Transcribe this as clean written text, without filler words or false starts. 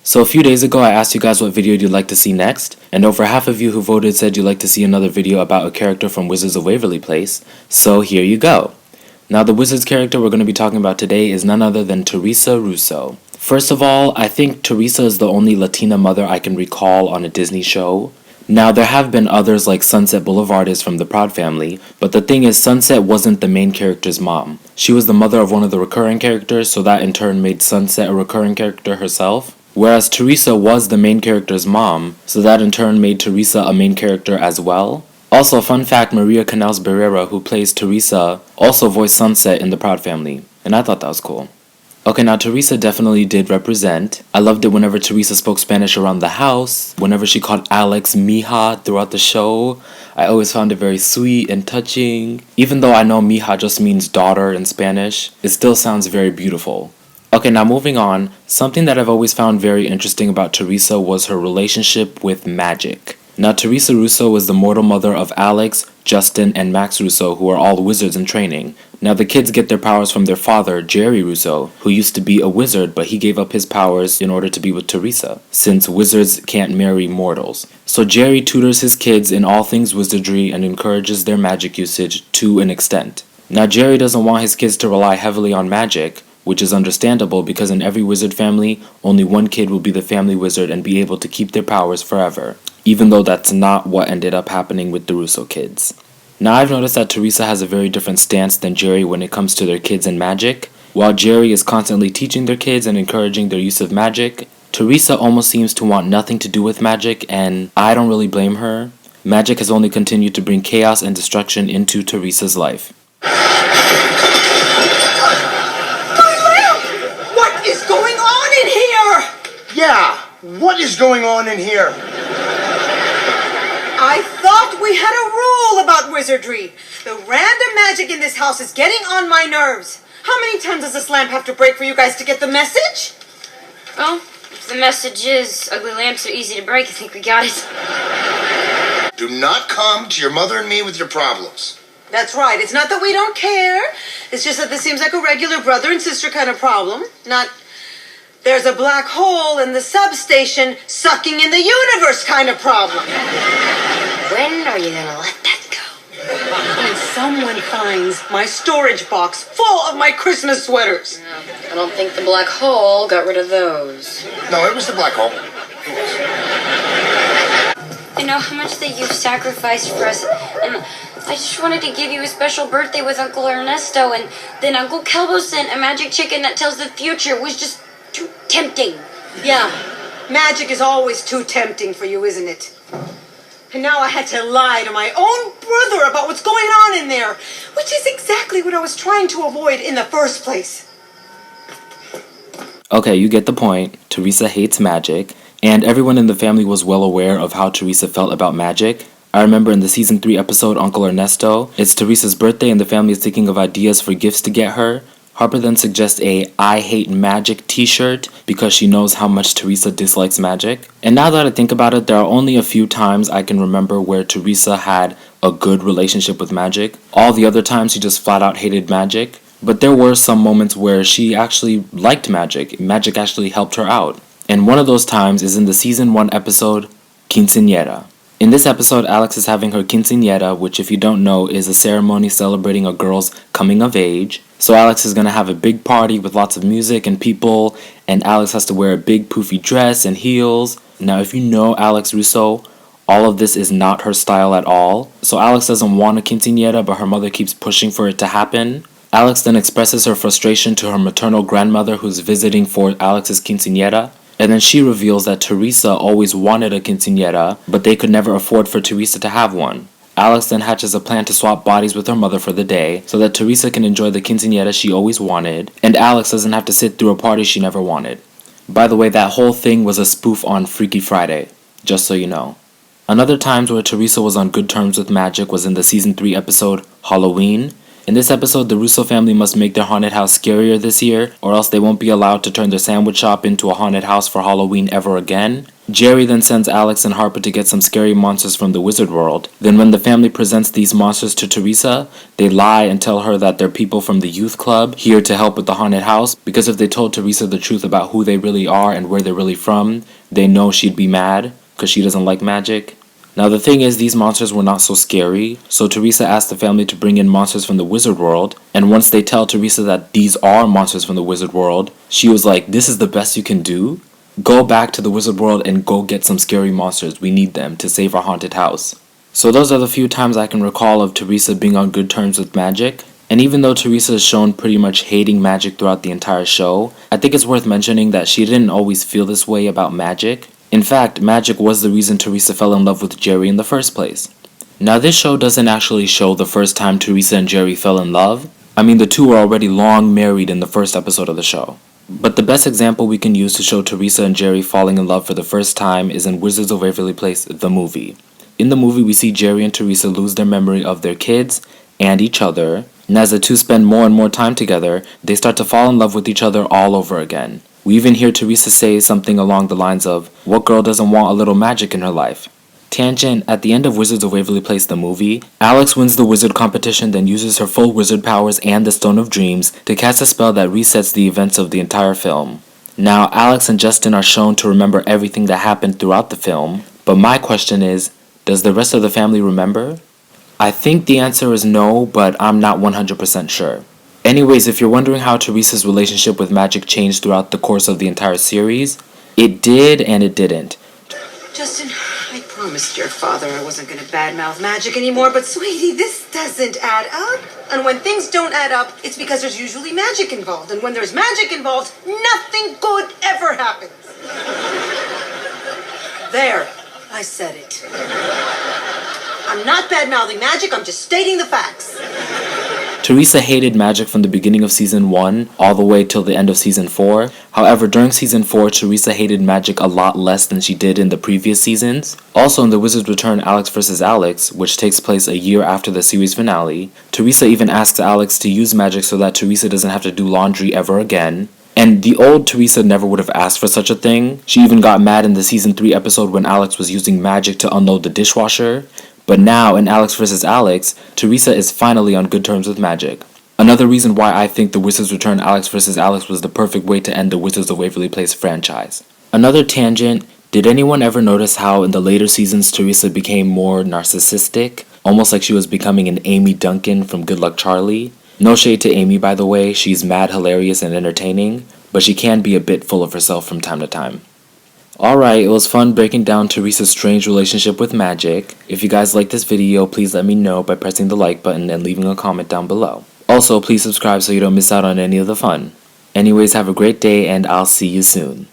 So a few days ago I asked you guys what video you'd like to see next, and over half of you who voted said you'd like to see another video about a character from Wizards of Waverly Place, so here you go. Now the Wizards character we're going to be talking about today is none other than Theresa Russo. First of all, I think Theresa is the only Latina mother I can recall on a Disney show. Now there have been others like Sunset Boulevard is from the Proud family, but the thing is Sunset wasn't the main character's mom. She was the mother of one of the recurring characters, so that in turn made Sunset a recurring character herself. Whereas Theresa was the main character's mom, so that in turn made Theresa a main character as well. Also, fun fact, Maria Canals Barrera, who plays Theresa, also voiced Sunset in the Proud family, and I thought that was cool. Okay, now Theresa definitely did represent. I loved it whenever Theresa spoke Spanish around the house, whenever she called Alex mija throughout the show. I always found it very sweet and touching. Even though I know mija just means daughter in Spanish, it still sounds very beautiful. Okay, now moving on, something that I've always found very interesting about Theresa was her relationship with magic. Now Theresa Russo was the mortal mother of Alex, Justin, and Max Russo, who are all wizards in training. Now the kids get their powers from their father, Jerry Russo, who used to be a wizard, but he gave up his powers in order to be with Theresa, since wizards can't marry mortals. So Jerry tutors his kids in all things wizardry and encourages their magic usage to an extent. Now Jerry doesn't want his kids to rely heavily on magic, which is understandable because in every wizard family, only one kid will be the family wizard and be able to keep their powers forever, even though that's not what ended up happening with the Russo kids. Now I've noticed that Theresa has a very different stance than Jerry when it comes to their kids and magic. While Jerry is constantly teaching their kids and encouraging their use of magic, Theresa almost seems to want nothing to do with magic, and I don't really blame her. Magic has only continued to bring chaos and destruction into Theresa's life. Yeah, what is going on in here? I thought we had a rule about wizardry. The random magic in this house is getting on my nerves. How many times does this lamp have to break for you guys to get the message? Well, if the message is ugly lamps are easy to break, I think we got it. Do not come to your mother and me with your problems. That's right. It's not that we don't care. It's just that this seems like a regular brother and sister kind of problem. Not there's a black hole in the substation sucking in the universe kind of problem. When are you gonna let that go? When someone finds my storage box full of my Christmas sweaters. I don't think the black hole got rid of those. No, it was the black hole. I know how much that you've sacrificed for us, and I just wanted to give you a special birthday with Uncle Ernesto, and then Uncle Kelbo sent a magic chicken that tells the future. It was just too tempting. Yeah, magic is always too tempting for you, isn't it? And now I had to lie to my own brother about what's going on in there, which is exactly what I was trying to avoid in the first place. Okay, you get the point. Theresa hates magic, and everyone in the family was well aware of how Theresa felt about magic. I remember in the season 3 episode Uncle Ernesto, it's Theresa's birthday and the family is thinking of ideas for gifts to get her. Harper then suggests a I hate magic t-shirt because she knows how much Theresa dislikes magic. And now that I think about it, there are only a few times I can remember where Theresa had a good relationship with magic. All the other times she just flat out hated magic. But there were some moments where she actually liked magic. Magic actually helped her out. And one of those times is in the season 1 episode, Quinceañera. In this episode, Alex is having her quinceañera, which if you don't know is a ceremony celebrating a girl's coming of age. So Alex is going to have a big party with lots of music and people, and Alex has to wear a big poofy dress and heels. Now if you know Alex Russo, all of this is not her style at all. So Alex doesn't want a quinceañera, but her mother keeps pushing for it to happen. Alex then expresses her frustration to her maternal grandmother who's visiting for Alex's quinceañera. And then she reveals that Theresa always wanted a quinceañera, but they could never afford for Theresa to have one. Alex then hatches a plan to swap bodies with her mother for the day, so that Theresa can enjoy the quinceañera she always wanted, and Alex doesn't have to sit through a party she never wanted. By the way, that whole thing was a spoof on Freaky Friday, just so you know. Another times where Theresa was on good terms with magic was in the season 3 episode, Halloween. In this episode, the Russo family must make their haunted house scarier this year, or else they won't be allowed to turn their sandwich shop into a haunted house for Halloween ever again. Jerry then sends Alex and Harper to get some scary monsters from the wizard world. Then when the family presents these monsters to Theresa, they lie and tell her that they're people from the youth club here to help with the haunted house, because if they told Theresa the truth about who they really are and where they're really from, they know she'd be mad, because she doesn't like magic. Now the thing is, these monsters were not so scary, so Theresa asked the family to bring in monsters from the wizard world, and once they tell Theresa that these are monsters from the wizard world, she was like, this is the best you can do? Go back to the wizard world and go get some scary monsters, we need them to save our haunted house. So those are the few times I can recall of Theresa being on good terms with magic, and even though Theresa is shown pretty much hating magic throughout the entire show, I think it's worth mentioning that she didn't always feel this way about magic. In fact, magic was the reason Theresa fell in love with Jerry in the first place. Now this show doesn't actually show the first time Theresa and Jerry fell in love. I mean, the two were already long married in the first episode of the show. But the best example we can use to show Theresa and Jerry falling in love for the first time is in Wizards of Waverly Place, the movie. In the movie, we see Jerry and Theresa lose their memory of their kids and each other, and as the two spend more and more time together, they start to fall in love with each other all over again. We even hear Theresa say something along the lines of, what girl doesn't want a little magic in her life? Tangent, at the end of Wizards of Waverly Place the movie, Alex wins the wizard competition, then uses her full wizard powers and the Stone of Dreams to cast a spell that resets the events of the entire film. Now, Alex and Justin are shown to remember everything that happened throughout the film, but my question is, does the rest of the family remember? I think the answer is no, but I'm not 100% sure. Anyways, if you're wondering how Theresa's relationship with magic changed throughout the course of the entire series, it did and it didn't. Justin, I promised your father I wasn't going to badmouth magic anymore, but sweetie, this doesn't add up. And when things don't add up, it's because there's usually magic involved. And when there's magic involved, nothing good ever happens. There, I said it. I'm not bad-mouthing magic, I'm just stating the facts. Theresa hated magic from the beginning of Season 1 all the way till the end of Season 4. However, during Season 4, Theresa hated magic a lot less than she did in the previous seasons. Also, in The Wizards Return Alex vs. Alex, which takes place a year after the series finale, Theresa even asks Alex to use magic so that Theresa doesn't have to do laundry ever again. And the old Theresa never would have asked for such a thing. She even got mad in the Season 3 episode when Alex was using magic to unload the dishwasher. But now, in Alex vs. Alex, Theresa is finally on good terms with magic. Another reason why I think The Wizards Return Alex vs. Alex was the perfect way to end the Wizards of Waverly Place franchise. Another tangent, did anyone ever notice how in the later seasons Theresa became more narcissistic? Almost like she was becoming an Amy Duncan from Good Luck Charlie? No shade to Amy, by the way, she's mad hilarious and entertaining, but she can be a bit full of herself from time to time. Alright, it was fun breaking down Theresa's strange relationship with magic. If you guys like this video, please let me know by pressing the like button and leaving a comment down below. Also, please subscribe so you don't miss out on any of the fun. Anyways, have a great day and I'll see you soon.